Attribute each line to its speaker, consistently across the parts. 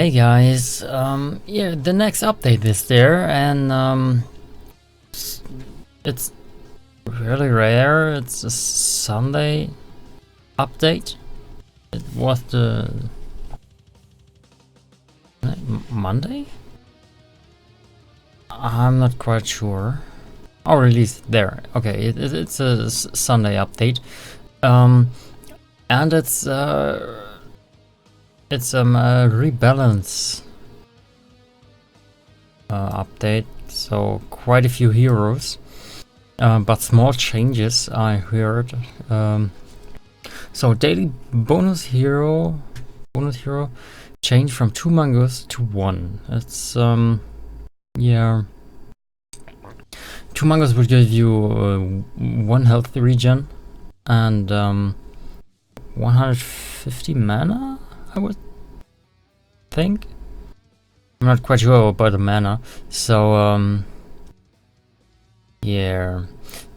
Speaker 1: Hey guys, yeah, the next update is there, and it's really rare. It's a Sunday update. It was the Monday? I'm not quite sure. Oh, release there. Okay, it's a Sunday update, and it's a rebalance update. So quite a few heroes, but small changes I heard. So daily bonus hero change from 2 mangoes to 1. It's yeah. 2 mangoes will give you 1 health regen and 150 mana, I would think. I'm not quite sure about the mana. So yeah.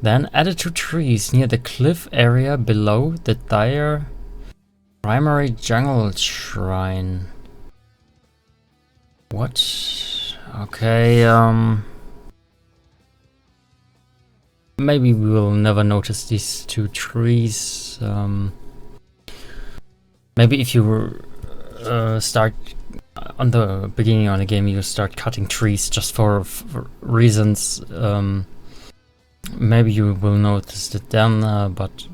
Speaker 1: Then added to trees near the cliff area below the dire primary jungle shrine. What? Okay, maybe we will never notice these 2 trees. Maybe if you start on the beginning of the game, you start cutting trees just for reasons. Maybe you will notice it then, but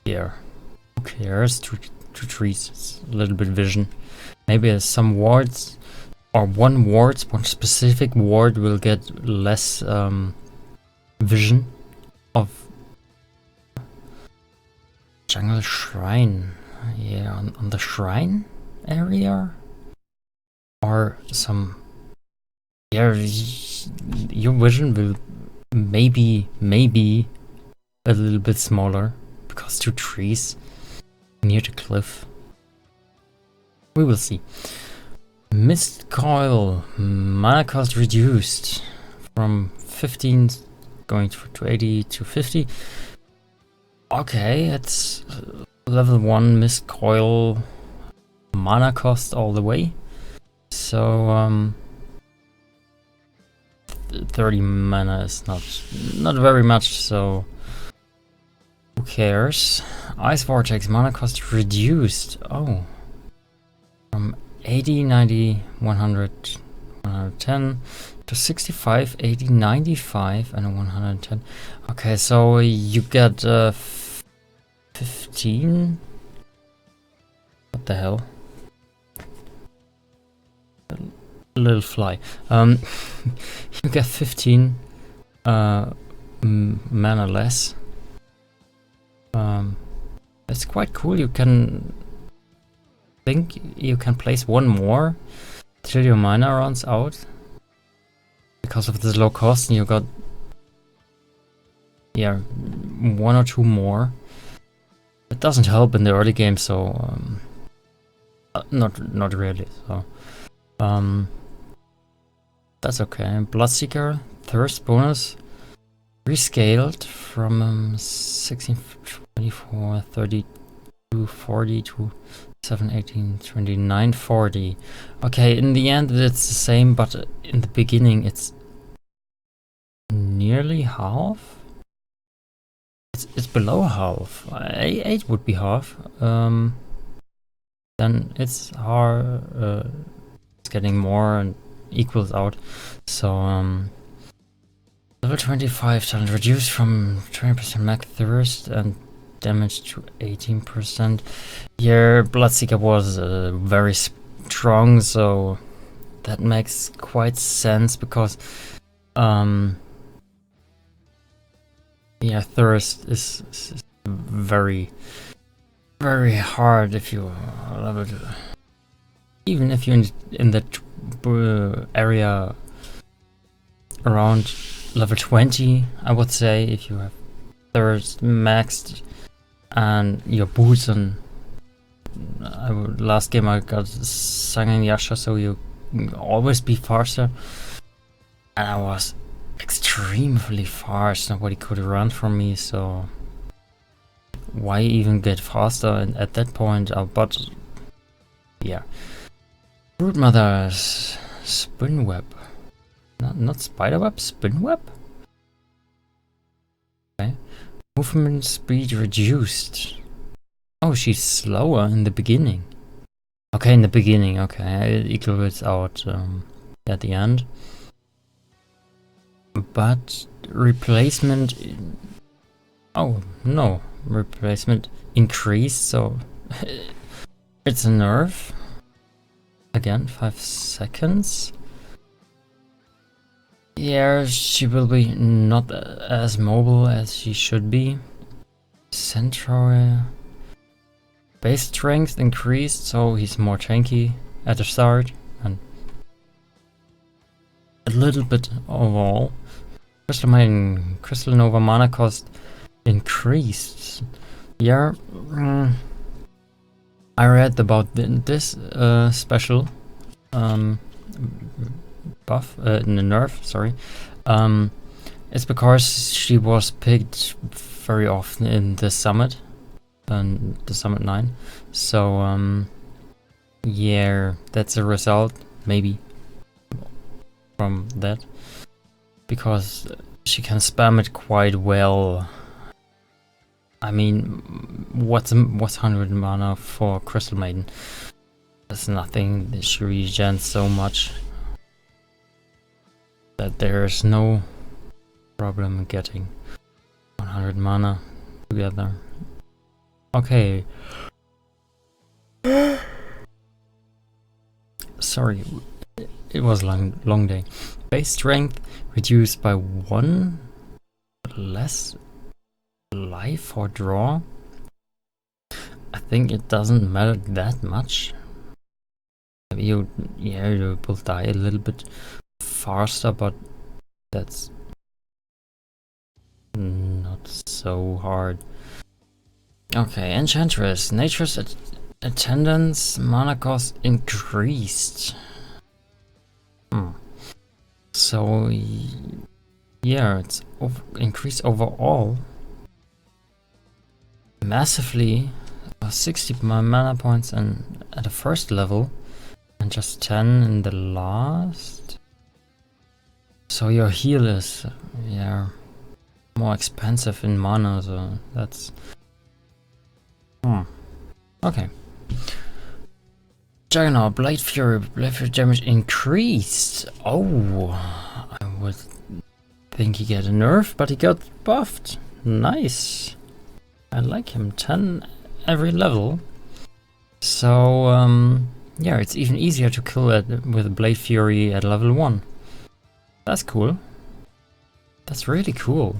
Speaker 1: yeah, who cares? 2 trees, it's a little bit vision. Maybe some wards, or one specific ward will get less vision of jungle shrine. Yeah, on the shrine area, or some. Yeah, your vision will maybe a little bit smaller because 2 trees near the cliff. We will see. Mist coil mana cost reduced from 15 going to 80 to 50. Okay, it's level 1 mist coil mana cost all the way. So 30 mana is not very much, so who cares? Ice vortex mana cost reduced. Oh, from 80, 90, 100, 110 to 65, 80, 95 and 110. Okay, so you get 15. What the hell? Little fly. You get 15 mana less. It's quite cool. You can think you can place 1 more till your mana runs out because of this low cost, and you got 1 or 2 more. It doesn't help in the early game, so not really. So that's okay. Bloodseeker thirst bonus rescaled from 16, 24, 32, 40 to 7, 18, 29, 40. Okay, in the end it's the same, but in the beginning it's nearly half. It's below half. 8 would be half. Then it's hard. It's getting more and equals out. So level 25 talent reduced from 20% max thirst and damage to 18%. Yeah, Bloodseeker was very strong, so that makes quite sense because yeah, thirst is very hard if you level. Even if you're in that area around level 20, I would say, if you have thirst maxed and your boots on. Last game I got Sangin Yasha, so you always be faster. And I was extremely fast. Nobody could run from me, so why even get faster? And at that point, but yeah. Broodmother's spin web. Not spider web, spin web? Okay. Movement speed reduced. Oh, she's slower in the beginning. Okay, in the beginning, okay. It equals out at the end. But replacement... Oh, no. Replacement increased, so... It's a nerf. Again, 5 seconds. Yeah, she will be not as mobile as she should be. Central base strength increased, so he's more tanky at the start, and a little bit overall. Crystal Nova mana cost increased. Yeah, I read about this special buff, nerf, sorry. It's because she was picked very often in the summit, the summit 9. So yeah, that's a result, maybe, from that, because she can spam it quite well. I mean, what's 100 mana for Crystal Maiden? That's nothing. She regens so much that there's no problem getting 100 mana together. Okay. Sorry, it was a long day. Base strength reduced by 1, less life or draw. I think it doesn't matter that much. You will die a little bit faster, but that's not so hard. Okay, Enchantress. Nature's attendance mana cost increased. So yeah, it's increased overall massively. 60 mana points and at the first level, and just 10 in the last. So your heal is more expensive in mana, so that's okay. Juggernaut, Blade Fury damage increased. Oh, I would think he get a nerf, but he got buffed. Nice. I like him. 10 every level. So yeah, it's even easier to kill it with Blade Fury at level 1. That's cool. That's really cool.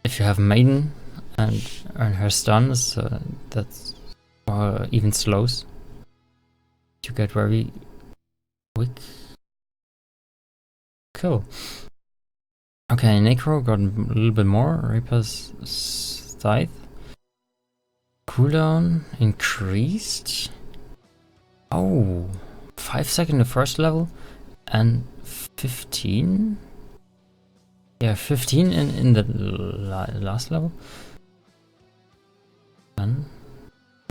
Speaker 1: If you have Maiden and her stuns, that's even slows. You get very quick kill. Okay, Necro got a little bit more. Reaper's Scythe. Cooldown increased. Oh, 5 seconds the first level and 15. Yeah, 15 in the last level. 10,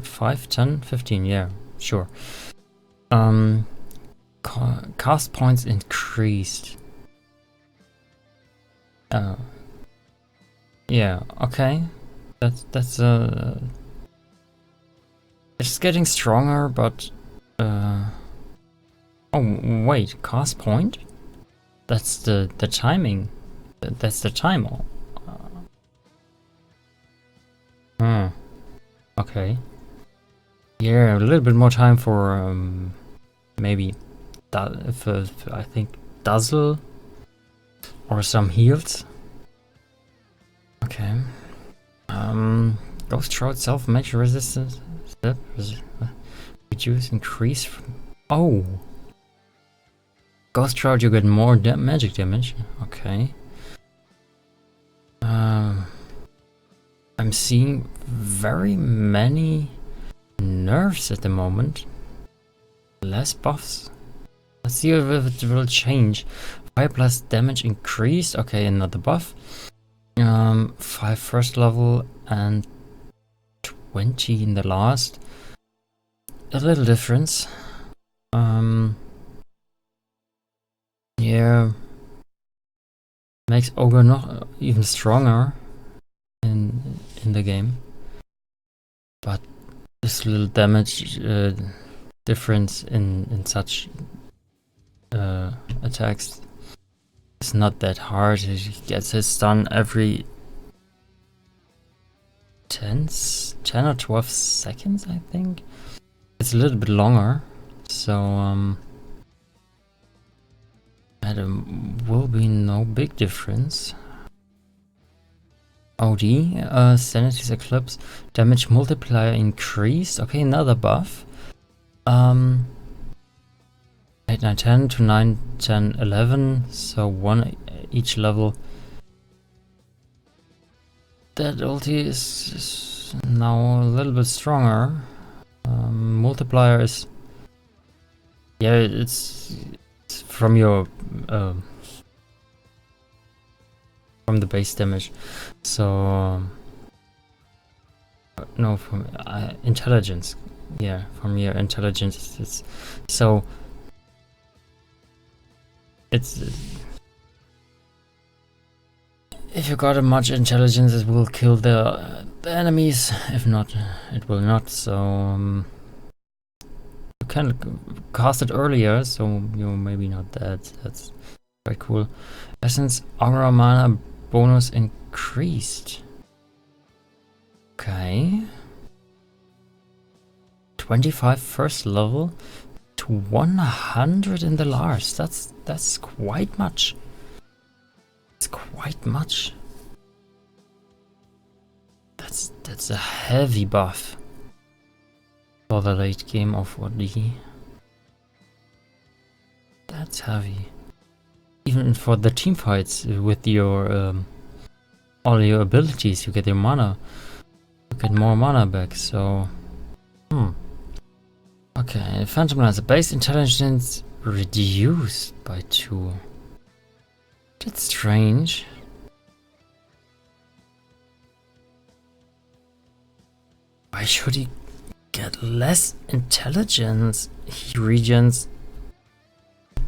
Speaker 1: 5, 10, 15. Yeah, sure. Cast points increased. Yeah, okay. That's it's getting stronger, but oh wait, cast point? That's the timing. That's the timer. Okay. Yeah, a little bit more time for maybe I think Dazzle or some heals. Okay. Ghost Shroud self magic resistance. Reduce, increase. Oh. Ghost Shroud, you get more magic damage. Okay. I'm seeing very many nerfs at the moment. Less buffs. Let's see if it will change. 5 plus damage increased. Okay, another buff. 5 first level and 20 in the last. A little difference. Yeah, makes Ogre not even stronger in the game, but this little damage difference in such attacks is not that hard. He gets his stun every 10 or 12 seconds, I think. It's a little bit longer, so there will be no big difference. OD, Sanity's Eclipse, damage multiplier increased. Okay, another buff. 8, 9, 10 to 9, 10, 11, so 1 each level. That ulti is now a little bit stronger. Multiplier is... yeah, it's from your... from the base damage. So... no, from intelligence. Yeah, from your intelligence. It's so... it's... if you got a much intelligence, it will kill the enemies. If not, it will not. So you can cast it earlier, so you're maybe not dead. That's quite cool. Essence Aura Mana bonus increased. Okay. 25 first level to 100 in the last. That's quite much. It's quite much. That's a heavy buff for the late game of OD. That's heavy. Even for the team fights with your all your abilities, you get your mana. You get more mana back. So, okay. Phantom Lancer base intelligence reduced by 2. That's strange. Why should he get less intelligence? He regens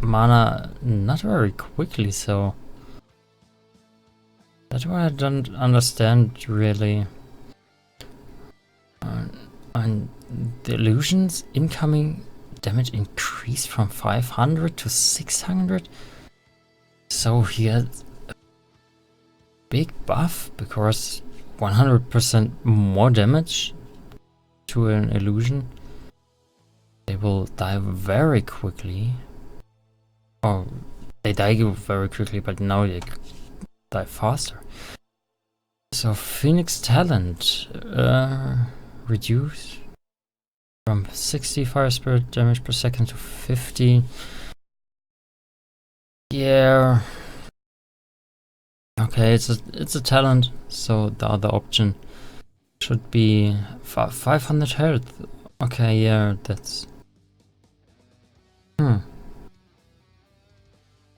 Speaker 1: mana not very quickly, so that's why I don't understand really. And the illusions incoming damage increased from 500 to 600. So he has a big buff because 100% more damage to an illusion. They will die very quickly. Oh, they die very quickly, but now they die faster. So Phoenix Talent reduce from 60 fire spirit damage per second to 50. Yeah. Okay, it's a talent, so the other option should be 500 health. Okay, yeah, that's...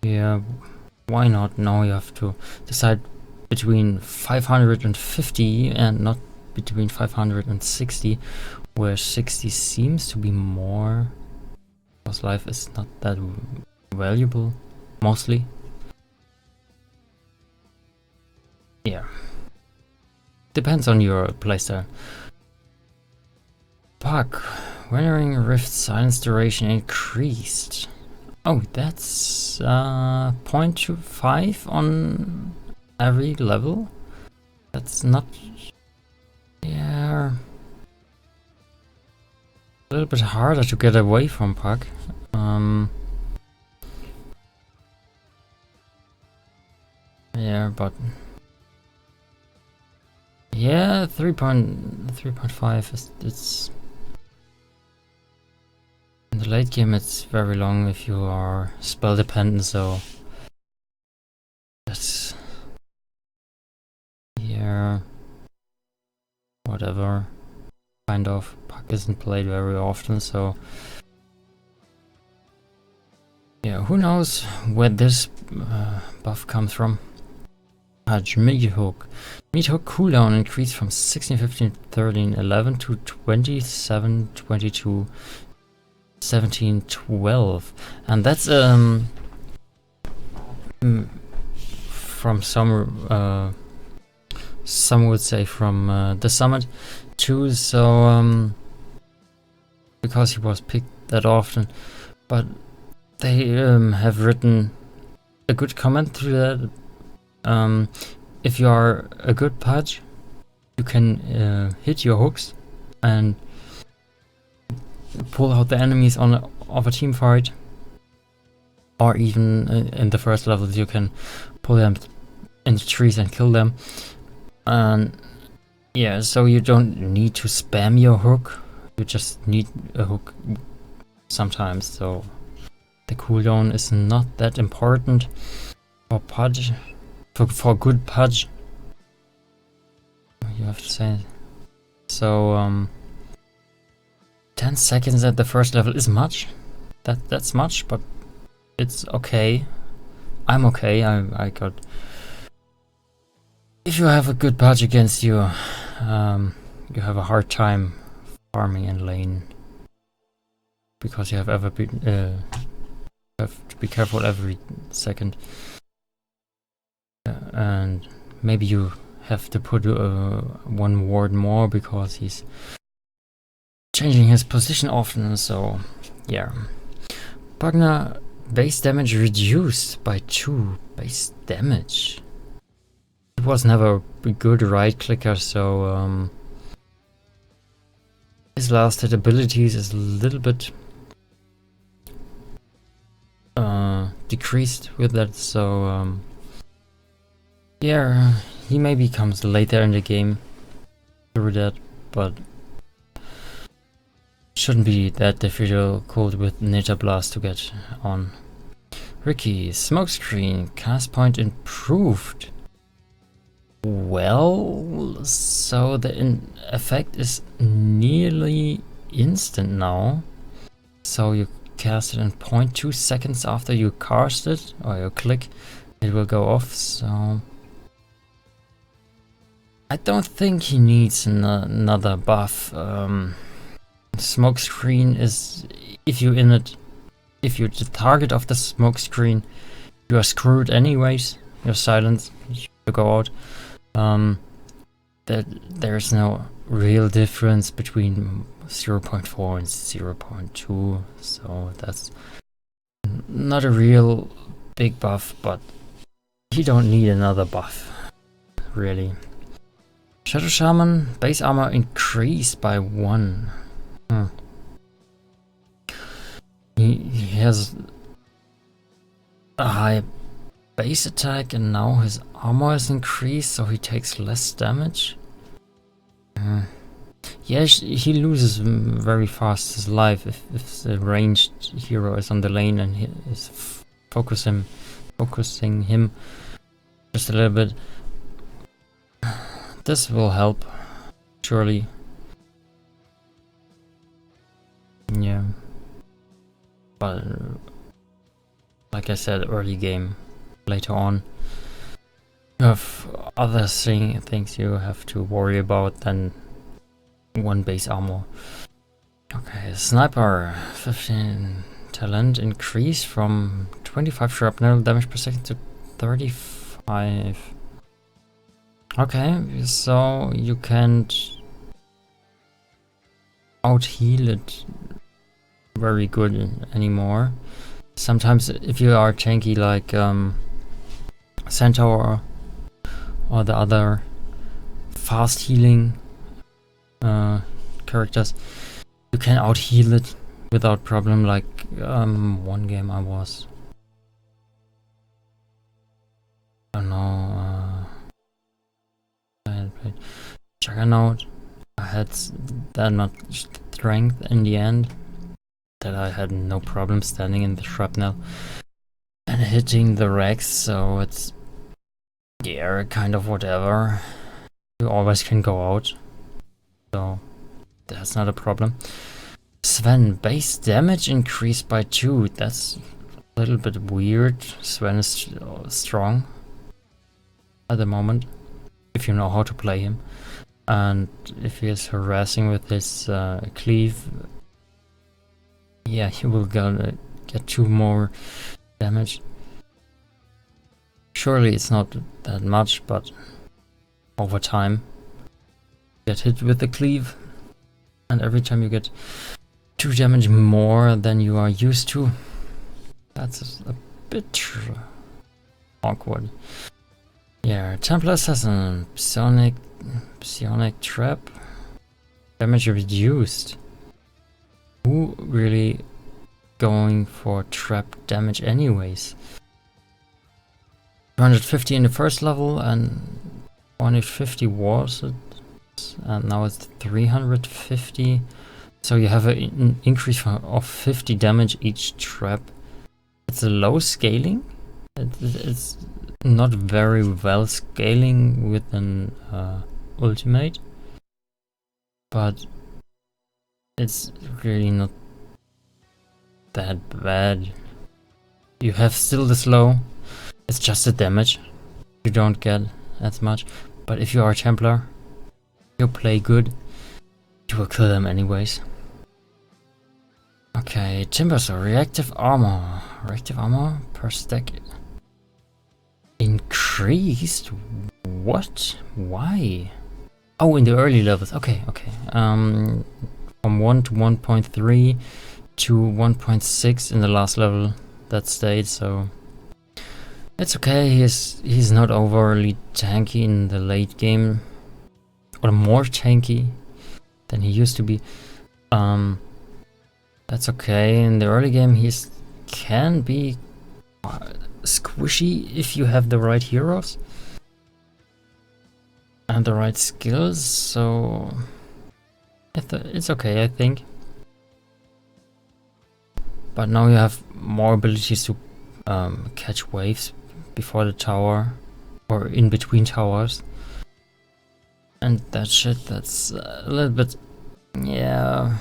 Speaker 1: yeah, why not? Now you have to decide between 550 and not between 560, where 60 seems to be more, because life is not that valuable, mostly. Yeah. Depends on your playstyle. Puck. Weathering Rift silence duration increased. Oh, that's 0.25 on every level. That's not... yeah... a little bit harder to get away from Puck. Yeah, but... yeah, 3.5 is... it's... in the late game it's very long if you are spell dependent, so... that's... yeah... whatever. Kind of. Puck isn't played very often, so... yeah, who knows where this buff comes from. Meat Hook. Meat Hook cooldown increased from 16, 15, 13, 11 to 27, 22. 1712, and that's from some would say from the summit too, so because he was picked that often, but they have written a good comment to that. If you are a good pudge, you can hit your hooks and pull out the enemies of a team fight, or even in the first levels you can pull them into trees and kill them. And yeah, so you don't need to spam your hook, you just need a hook sometimes, so the cooldown is not that important for pudge, for good pudge, you have to say. So 10 seconds at the first level is much. That's much, but it's okay. I'm okay. I got. If you have a good pudge against you, you have a hard time farming in lane, because you have to be careful every second, and maybe you have to put one ward more because he's changing his position often. So yeah, Bugner base damage reduced by 2 base damage. It was never a good right clicker, so his last hit abilities is a little bit decreased with that, so yeah, he maybe comes later in the game through that, but shouldn't be that difficult with Ninja Blast to get on. Ricky, smokescreen, cast point improved. Well, so the effect is nearly instant now. So you cast it in 0.2 seconds after you cast it, or you click, it will go off, so I don't think he needs another buff. Smokescreen is, if you're the target of the smokescreen, you are screwed anyways. You're silenced, you go out. There's no real difference between 0.4 and 0.2, so that's not a real big buff, but you don't need another buff, really. Shadow Shaman, base armor increased by 1. He has a high base attack and now his armor is increased, so he takes less damage. Yeah, he loses very fast his life if the ranged hero is on the lane and he is focusing him just a little bit. This will help, surely. Yeah, but like I said, early game. Later on, you have other things you have to worry about than one base armor. Okay, sniper, 15 talent increase from 25 shrapnel damage per second to 35. Okay, so you can't out heal it very good anymore. Sometimes if you are tanky like Centaur or the other fast healing characters, you can out heal it without problem. Like one game I don't know, I had played Juggernaut. I had that much strength in the end that I had no problem standing in the shrapnel and hitting the Rex, so it's, yeah, kind of whatever. You always can go out, so that's not a problem. Sven, base damage increased by 2. That's a little bit weird. Sven is strong at the moment, if you know how to play him. And if he is harassing with his cleave, yeah, you will get 2 more damage. Surely it's not that much, but over time you get hit with the cleave, and every time you get 2 damage more than you are used to. That's a bit awkward. Yeah, Templar Assassin, Psionic Trap, damage reduced. Who really going for trap damage anyways? 250 in the first level and 150 was it, and now it's 350. So you have an increase of 50 damage each trap. It's a low scaling. It's not very well scaling with an ultimate, but it's really not that bad. You have still the slow. It's just the damage. You don't get as much. But if you are a Templar, you play good, you will kill them anyways. Okay, Timbersaw, reactive armor. Reactive armor per stack increased? What? Why? Oh, in the early levels. Okay. From 1 to 1.3 to 1.6 in the last level that stayed, so it's okay. He's not overly tanky in the late game, or more tanky than he used to be. That's okay. In the early game, can be squishy if you have the right heroes and the right skills. So it's okay, I think. But now you have more abilities to catch waves before the tower or in between towers, and that shit, that's a little bit, yeah,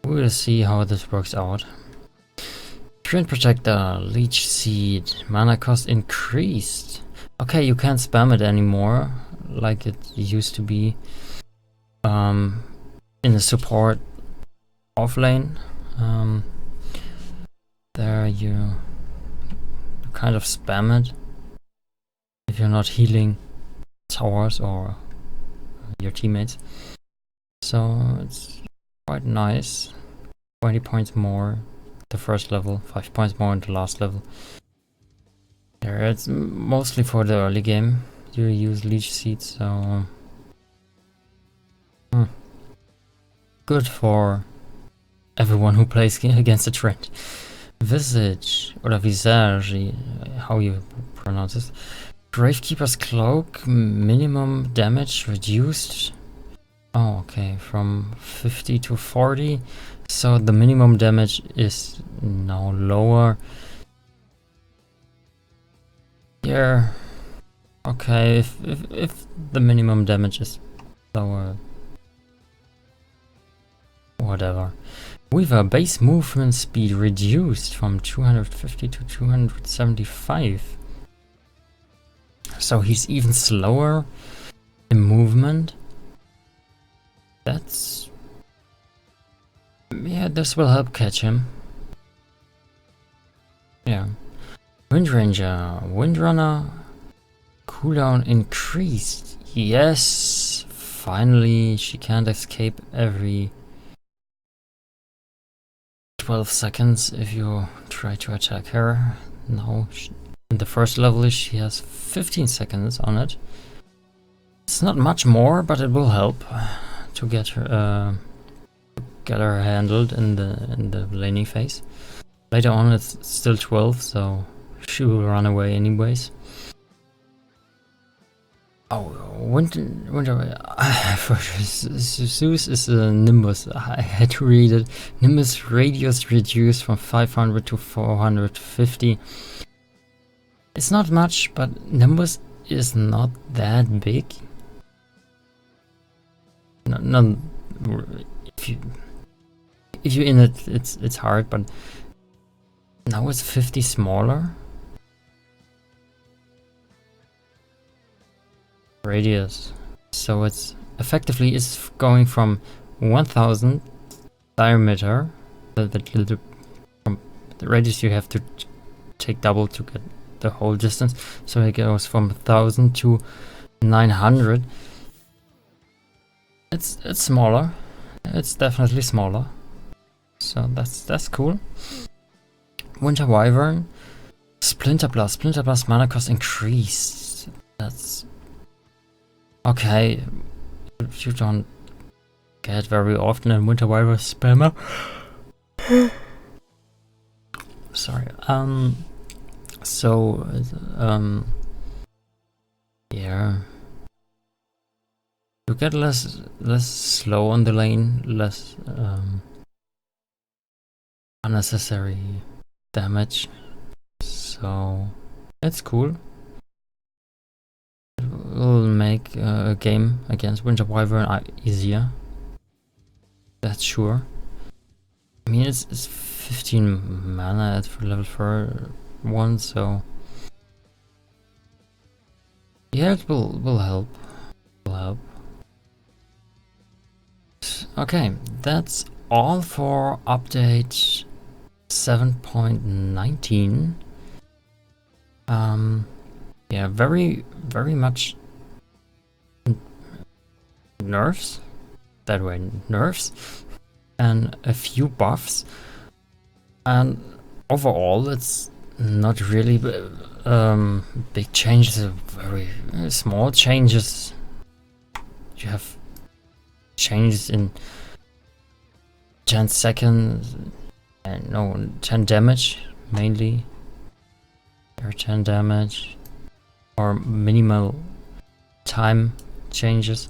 Speaker 1: we'll see how this works out. Print Protector, Leech Seed, mana cost increased. Okay, you can't spam it anymore like it used to be in the support off lane. There you kind of spam it if you're not healing towers or your teammates. So it's quite nice. 20 points more the first level, 5 points more in the last level. There, it's mostly for the early game. You use Leech Seeds, so good for everyone who plays against the trend. Visage, or Visage, how you pronounce it. Gravekeeper's Cloak, minimum damage reduced. Oh, okay, from 50 to 40. So the minimum damage is now lower. Yeah. Okay, if the minimum damage is lower, whatever. Weaver, base movement speed reduced from 250 to 275. So he's even slower in movement. That's... yeah, this will help catch him. Yeah. Windranger, Windrunner, cooldown increased. Yes, finally she can't escape every 12 seconds if you try to attack her. Now, in the first level she has 15 seconds on it. It's not much more, but it will help to get her handled in the laning phase. Later on it's still 12, so she will run away anyways. Oh, Winter Zeus is a Nimbus. I had to read it. Nimbus radius reduced from 500 to 450. It's not much, but Nimbus is not that big. No, if you're in it, it's hard, but now it's 50 smaller. Radius, so it's effectively is going from 1000 diameter, from the radius you have to take double to get the whole distance. So it goes from 1000 to 900. It's smaller. It's definitely smaller. So that's cool. Winter Wyvern, Splinter Blast mana cost increased. That's okay. You don't get very often in Winter Wyvern spammer. Sorry. So yeah. You get less slow on the lane, less unnecessary damage. So it's cool. It will make a game against Winter Wyvern easier. That's sure. I mean, it's 15 mana at level 1, so yeah, it will help. Will help. Okay, that's all for update 7.19. Yeah, very much nerfs. That way, nerfs, and a few buffs. And overall, it's not really big changes. Very small changes. You have changes in 10 seconds, and no, 10 damage mainly, or 10 damage, or minimal time changes,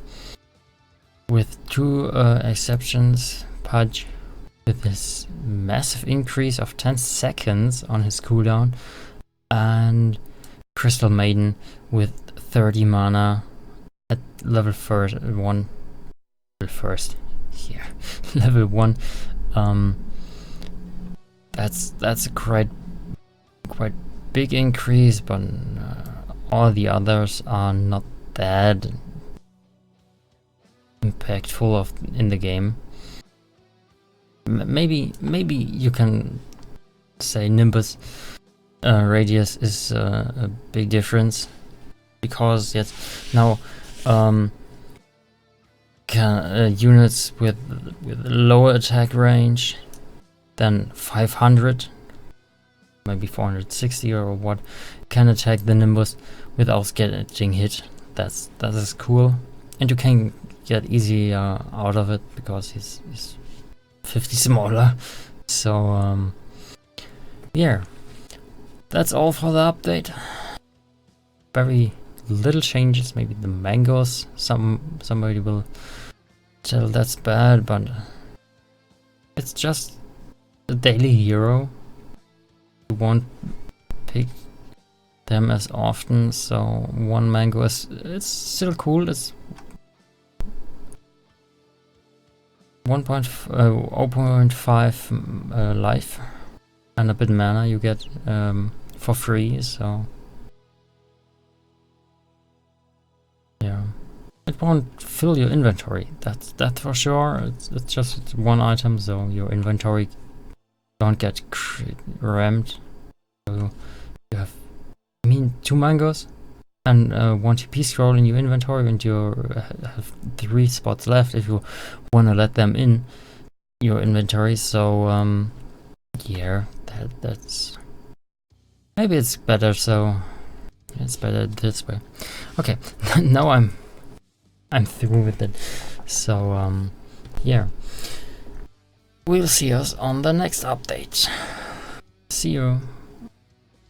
Speaker 1: with 2 exceptions. Pudge with his massive increase of 10 seconds on his cooldown, and Crystal Maiden with 30 mana at level 1. First here. Level 1. That's a quite big increase, but all the others are not that impactful in the game. Maybe you can say Nimbus radius is a big difference, because yes, now units with lower attack range than 500, maybe 460 or what, can attack the Nimbus without getting hit. That is cool, and you can get easy out of it because he's 50 smaller. So yeah, that's all for the update. Very little changes. Maybe the mangoes, somebody will tell that's bad, but it's just a daily hero. You won't pick them as often, so 1 mango it's still cool. It's 0.5 life and a bit mana you get for free, so yeah. It won't fill your inventory, that's for sure. It's just 1 item, so your inventory don't get rammed. So you have, I mean, 2 mangoes and 1 TP scroll in your inventory, and you have 3 spots left if you want to let them in your inventory. So yeah, that's maybe it's better. So it's better this way. Okay, now I'm through with it. So yeah, we'll see us on the next update. See you.